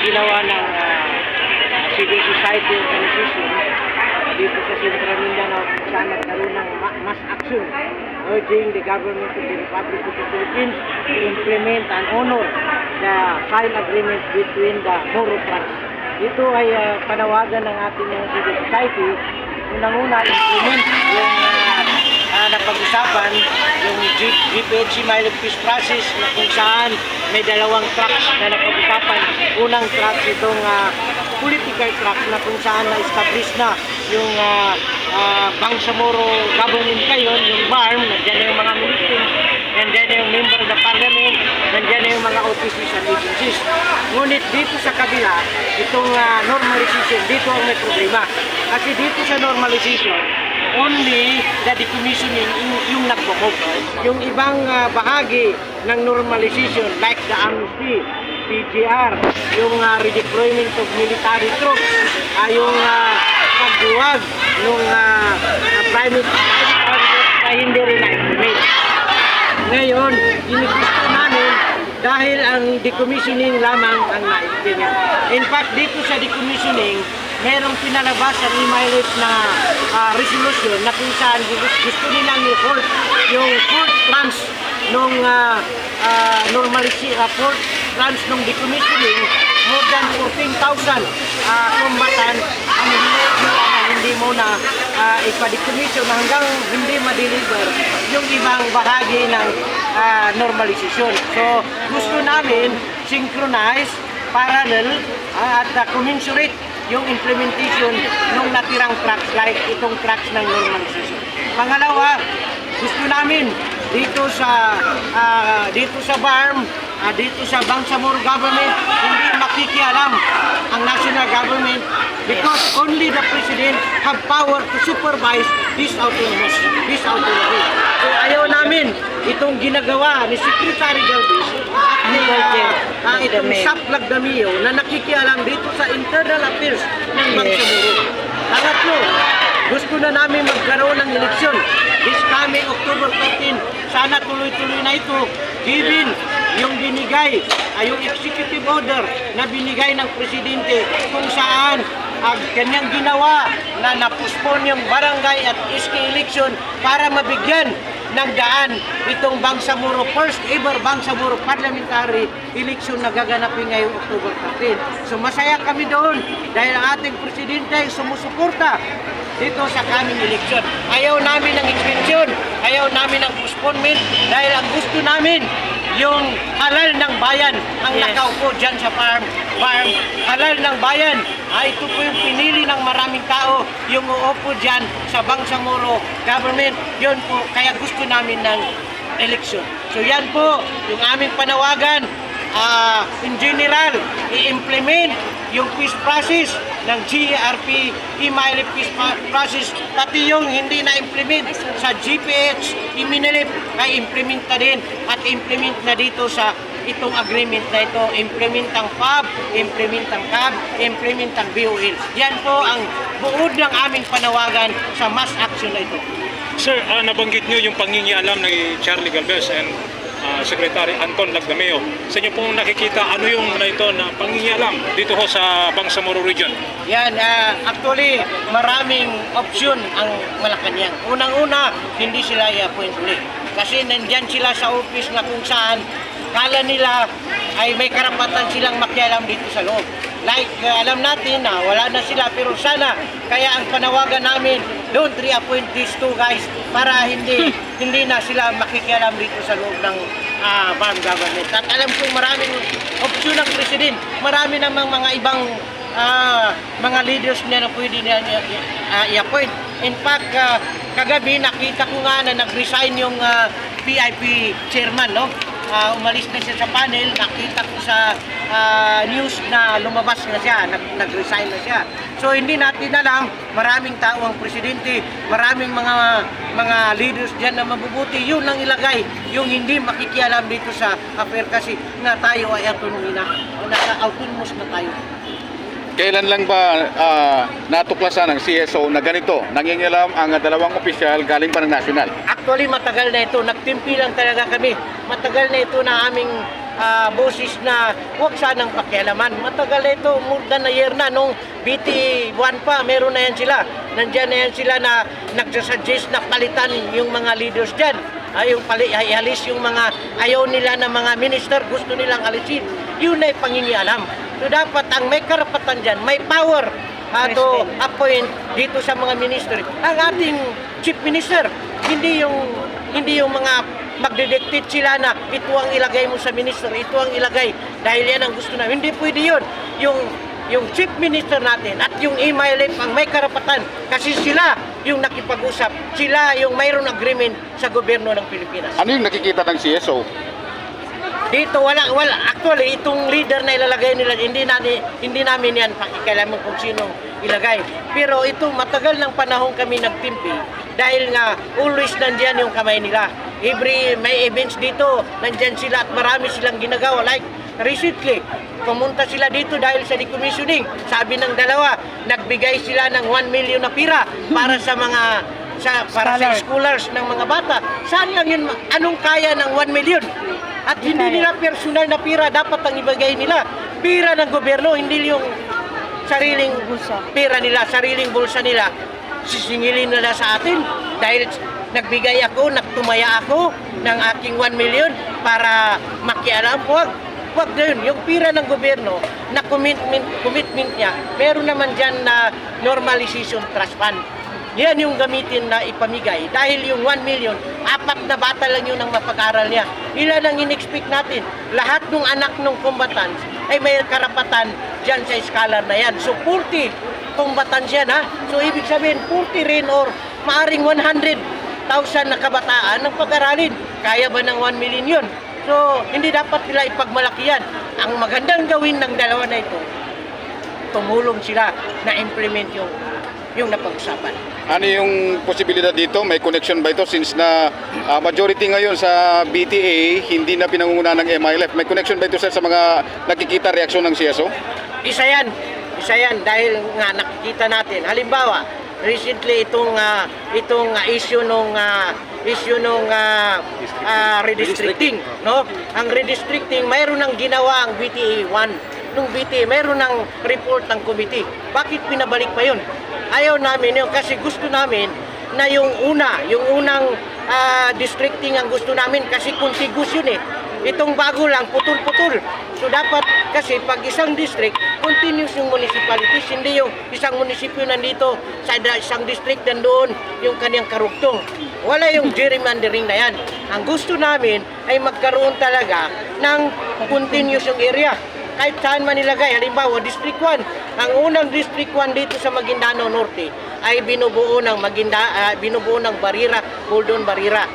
ginawa ng civil society organization dito sa Central Mindanao kung saan nagkaroon ng mass action urging the government of the Republic of the Philippines to implement and honor the signed agreement between the Moro Trust. Ito ay panawagan ng ating civil society. Unang-una, implement yung napag-usapan, yung GPHC Milo Peace Process na kung saan may dalawang tracks na napag-usapan. Unang track itong political track na kung saan na-establish na yung Bangsamoro government ngayon, yung BARM, nandiyan na yung mga ministers, nandiyan na yung member of the parliament, nandiyan na yung mga offices and agencies. Ngunit dito sa kabila, itong normalization, dito ang may problema. Kasi dito sa normalization, only the decommissioning yung nagbukog. Yung ibang bahagi ng normalization like the amnesty, PGR, yung redeployment of military troops, yung pagbuwag ng private na hindi rin na-implement. Ngayon, inigusto namin dahil ang decommissioning lamang ang na-implement. In fact, dito sa decommissioning, merong pinalabas ang emailage na resolution na kung saan gusto nilang i-halt yung fourth tranche nung fourth tranche nung decommissioning, more than 14,000 combatant ang hindi muna ipa-decommission hanggang hindi ma-deliver yung ibang bahagi ng normalization. So gusto namin synchronize, parallel at commensurate yung implementation ng natirang tracks like itong tracks ng normalization. Pangalawa, gusto namin dito sa BARM, dito sa Bangsamoro government, hindi makikialam ang national government because only the president have power to supervise this autonomy. So ayaw namin itong ginagawa ni Secretary Galvez at itong SAP Lagdamio na nakikialam dito sa internal affairs ng Bangsamoro. Pangatlo, gusto na namin magkaroon ng eleksyon this coming October 13. Sana tuloy-tuloy na ito given yung binigay, yung executive order na binigay ng presidente kung saan kanyang ginawa na napospon yung barangay at SK election para mabigyan ng daan itong Bangsamoro, first ever Bangsamoro parliamentary election na gaganapin ngayong October 13. So masaya kami doon dahil ang ating presidente ay sumusuporta dito sa coming election. Ayaw namin ng extension, ayaw namin ng postponement dahil ang gusto namin yung halal ng bayan ang nakaupo dyan sa farm. Halal ng bayan, ito po yung pinili ng maraming tao yung uupo dyan sa Bangsamoro government. Yun po, kaya gusto namin ng election. So yan po yung aming panawagan. In general, i-implement yung peace process ng GRP, Imile peace process, pati yung hindi na-implement sa GPH, Iminilip, ay implement na din at implement na dito sa itong agreement na ito, implement ang PAB, implement ang CAB, implement ang BOL. Yan po ang buod ng aming panawagan sa mass action na ito. Sir, nabanggit nyo yung pangingialam ni Charlie Galvez and Secretary Anton Lagdameo. Sa inyo pong nakikita, ano yung ito na pangingialam dito ho sa Bangsamoro region? Yan, actually, maraming option ang Malacanang. Unang-una, hindi sila i-appoint ulit. Kasi nandyan sila sa office na kung saan kala nila ay may karapatan silang makialam dito sa loob. Like, alam natin na wala na sila, pero sana, kaya ang panawagan namin, don't re-appoint these two guys para hindi na sila makikialam dito sa loob ng BARM government. At alam ko maraming opsyon ng president, marami namang mga ibang mga leaders niya na pwede niya i-appoint. In fact, kagabi nakita ko nga na nag-resign yung PIP chairman, no? Umalis na siya sa panel, nakita ko sa news na lumabas na siya, nag-resign na siya. So hindi natin alam, maraming tao ang presidente, maraming mga leaders dyan na mabubuti, yun ang ilagay, yung hindi makikialam dito sa affair kasi na tayo ay autonomy na, nasa-autonomous na tayo. Kailan lang ba natuklasan ng CSO na ganito, nangingialam ang dalawang opisyal galing pa ng national? Actually, matagal na ito. Nagtimpi lang talaga kami. Matagal na ito na aming boses na huwag sanang pakialaman. Matagal na ito, more than a year na. Nung BT1 pa, meron na yan sila. Nandyan na yan sila na nagsasuggest na palitan yung mga leaders dyan. Yung ialis yung mga ayaw nila na mga minister, gusto nilang alisin. Yun ay pangingialam. So dapat ang may karapatan dyan, may power to appoint dito sa mga ministry. Ang ating chief minister, hindi yung mga magdedictate sila na ito ang ilagay mo sa minister, ito ang ilagay dahil yan ang gusto na. Hindi pwede yun. Yung chief minister natin at yung MILF ang may karapatan kasi sila yung nakipag-usap, sila yung mayroon agreement sa gobyerno ng Pilipinas. Ano yung nakikita ng CSO? Dito wala actually itong leader na ilalagay nila hindi namin yan pakikialaman kung sino ilagay. Pero ito matagal ng panahon kami nagtimpi dahil nga always nandiyan yung kamay nila. May events dito, nandiyan sila at marami silang ginagawa. Like recently, pumunta sila dito dahil sa decommissioning. Sabi ng dalawa, nagbigay sila ng 1 million na pira para sa mga para sa scholars ng mga bata. Saan lang yun? Anong kaya ng 1 million? At hindi nila personal na pira dapat ang ibigay nila. Pira ng gobyerno, hindi yung sariling pira nila, sariling bulsa nila. Sisingilin nila sa atin dahil nagbigay ako, nagtumaya ako ng aking 1 million para makialam. Huwag na yun. Yung pira ng gobyerno na commitment niya, meron naman dyan na normalization trust fund. Yan yung gamitin na ipamigay. Dahil yung 1 million, 4 na bata lang yun ang mapag-aral niya. Ilan ang in-expect natin? Lahat ng anak ng combatants ay may karapatan dyan sa scholar na yan. So 40 combatants yan ha. So ibig sabihin 40 rin or maaring 100,000 na kabataan ng pag-aralin. Kaya ba ng 1 million yun? So hindi dapat nila ipagmalaki yan. Ang magandang gawin ng dalawa na ito, tumulong sila na implement yung napag-usapan. Ano yung posibilidad dito? May connection ba ito since na majority ngayon sa BTA hindi na pinangunguna ng MILF? May connection ba ito sir sa mga nakikita reaksyon ng CSO? Isa yan dahil nga nakikita natin. Halimbawa, recently itong issue nung redistricting, no? Ang redistricting mayroon ng ginawa ang BTA 1. Nung BTA mayroon ng report ng committee. Bakit pinabalik pa 'yun? Ayaw namin yun kasi gusto namin na yung unang districting ang gusto namin kasi contiguous yun eh. Itong bago lang, putol-putol. So dapat kasi pag isang district, continuous yung municipalities, hindi yung isang munisipyo nandito sa isang district nandoon yung kanyang karugtong. Wala yung gerrymandering na yan. Ang gusto namin ay magkaroon talaga ng continuous yung area. Kahit saan man nilagay, halimbawa District 1, ang unang District 1 dito sa Maguindanao Norte ay binubuo ng Barira, Buldon, Barira,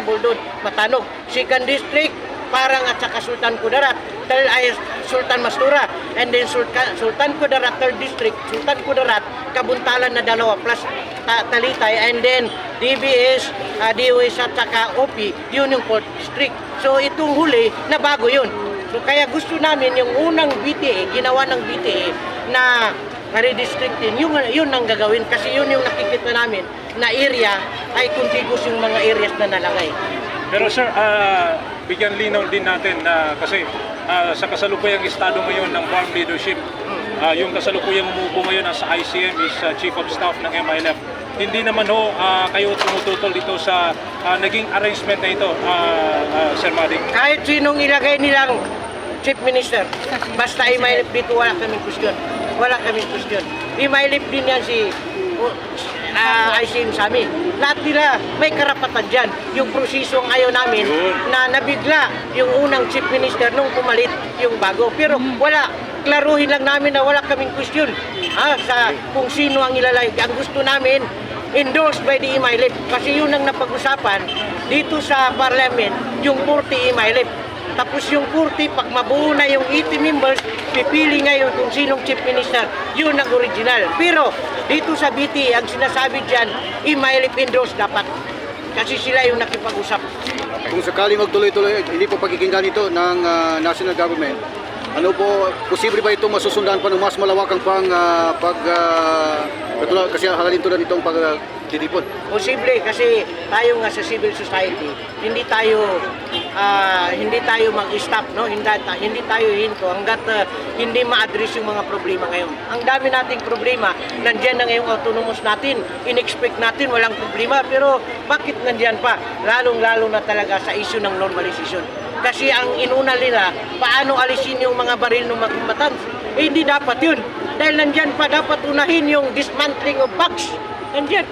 Buldon, Matanog. Second District, Parang at saka Sultan Kudarat, third ay Sultan Mastura, and then Sultan Kudarat, third district, Sultan Kudarat, Kabuntalan na dalawa, plus Talitay, and then DBS, DOS at saka OP, yun yung 4th district. So itong huli, na bago yun. So kaya gusto namin yung unang BTA, ginawa ng BTA na redistricting, yun ang gagawin kasi yun yung nakikita namin na area ay contiguous yung mga areas na nalagay. Pero sir, bigyan linaw din natin na kasi sa kasalukuyang estado ngayon ng farm leadership, yung kasalukuyang umupo ngayon sa ICM is Chief of Staff ng MILF. Hindi naman kayo tumututol dito sa naging arrangement na ito, Sir Madik. Kahit sinong ilagay nilang Chief Minister, basta MILF dito, wala kaming question. Wala kaming question. MILF din yan si ICM sa amin. Lahat nila may karapatan dyan. Yung prosesong ayaw namin na nabigla yung unang Chief Minister nung pumalit yung bago. Pero wala, klaruhin lang namin na wala kaming question sa kung sino ang ilalagay. Ang gusto namin, endorsed by the MILF. Kasi yun ang napag-usapan dito sa Parliament, yung 40 MILF. Tapos yung 40, pag mabuo na yung 80 members, pipili ngayon kung sinong Chief Minister. Yun ang original. Pero dito sa BT, ang sinasabi dyan, MILF endorse dapat. Kasi sila yung nakipag-usap. Kung sakaling magtuloy-tuloy, hindi po pakikinggan ito ng national government, ano po, posible ba ito masusundan pa ng mas malawakang kasi halalin tulad itong pagtitipon? Posible kasi tayo nga sa civil society, hindi tayo hindi tayo mag-stop, no? Hindi tayo hinto hanggat hindi ma-address yung mga problema ngayon. Ang dami nating problema, nandiyan na ngayong autonomous natin, in-expect natin walang problema, pero bakit nandiyan pa? Lalong-lalo na talaga sa issue ng normalization. Kasi ang inuna nila, paano alisin yung mga baril ng mga combatants? Eh, hindi dapat yun. Dahil nandyan pa, dapat unahin yung dismantling of bugs. Nandyan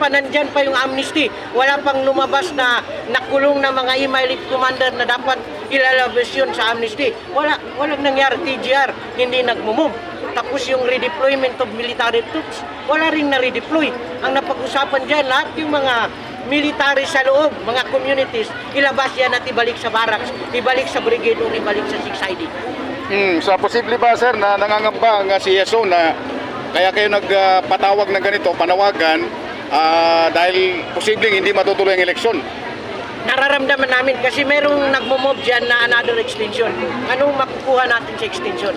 pa yung amnesty. Wala pang lumabas na nakulong na mga elite commander na dapat ilalabas yun sa amnesty. Walang nangyari. TGR, hindi nagmumove. Tapos yung redeployment of military troops, wala ring na-redeploy. Ang napag-usapan dyan, lahat yung mga military sa loob, mga communities, ilabas yan at ibalik sa barracks, ibalik sa brigade o ibalik sa 6ID. Sa posible ba sir na nangangamba ang CSO na kaya kayo nagpatawag ng ganito, panawagan, dahil posibleng hindi matutuloy ang eleksyon? Nararamdaman namin kasi merong nagmo-move dyan na another extension. Anong makukuha natin sa extension?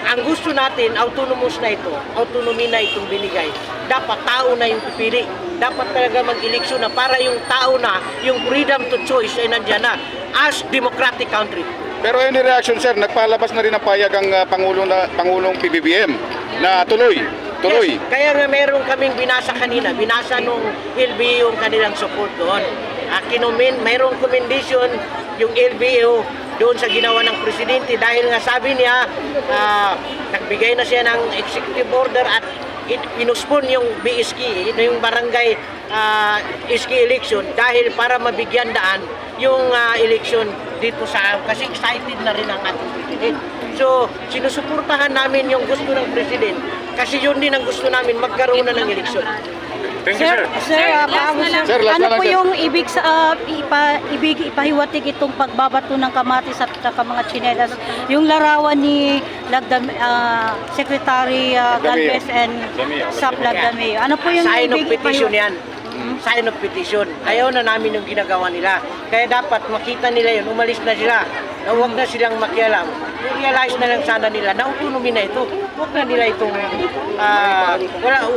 Ang gusto natin, autonomous na ito, autonomy na itong binigay. Dapat tao na yung pipili. Dapat talaga mag-eleksyon na para yung tao na, yung freedom to choice ay nandyan na as democratic country. Pero any reaction sir, nagpalabas na rin ang payag ang Pangulong PBBM na tuloy. Yes, kaya nga meron kaming binasa kanina, binasa nung LBO yung kanilang support doon. Mayroong commendation yung LBO doon sa ginawa ng presidente dahil nga sabi niya, nagbigay na siya ng executive order at pinuspon yung BSK, yung barangay SK election dahil para mabigyan daan yung election dito sa kasi excited na rin ang ating president. So, sinusuportahan namin yung gusto ng president kasi yun din ang gusto namin, magkaroon na ng eleksyon. Thank you, sir. Sir, last ano na lang, po sir. yung ipahiwatig itong pagbabato ng kamatis at saka mga tsinelas? Yung larawan ni Secretary Galvez and Sap Lagdameo. Ano po yung Sign of ibig petition yan. Sign of petition. Ayaw na namin yung ginagawa nila. Kaya dapat makita nila yun, umalis na sila. Na huwag na silang makialam. I-realize na lang sana nila na autonomy na ito. Huwag na nila itong,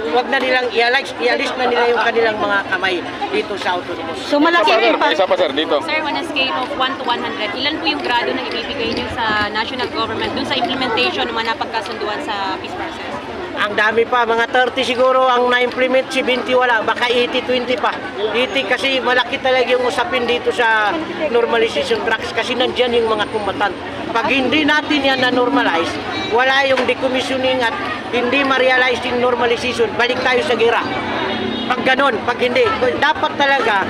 huwag na nilang i-alis na nila yung kanilang mga kamay dito sa autonomous. So malaki rin pa. Isa pa sir, dito. Sir, on a scale of 1 to 100, ilan po yung grado na ibibigay niyo sa national government dun sa implementation ng mga napagkasunduan sa peace process? Ang dami pa, mga 30 siguro ang na-implement, 70 wala, baka 80-20 pa. 80 kasi malaki talaga yung usapin dito sa normalization tracks kasi nandyan yung mga combatant. Pag hindi natin yan na-normalize, wala yung decommissioning at hindi ma-realize yung normalization, balik tayo sa gera. Pag ganun, pag hindi, dapat talaga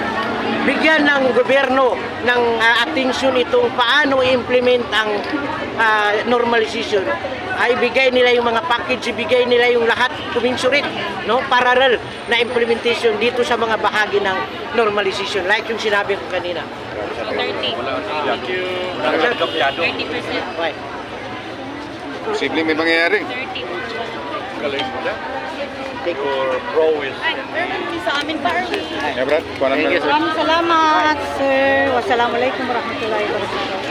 bigyan ng gobyerno ng atensyon itong paano i-implement ang normalization. Ay bigay nila yung mga package, ibigay nila yung lahat commensurate, no? Parallel na implementation dito sa mga bahagi ng normalization like yung sinabi ko kanina. So 30. Thank you. 30%. Okay. Posibleng may mangyayari. 30. Sa amin pa, Arby. Yeah, Brad, kuha lang Thank you, na. Maraming salamat, sir. Wassalamualaikum warahmatullahi wabarakatuh.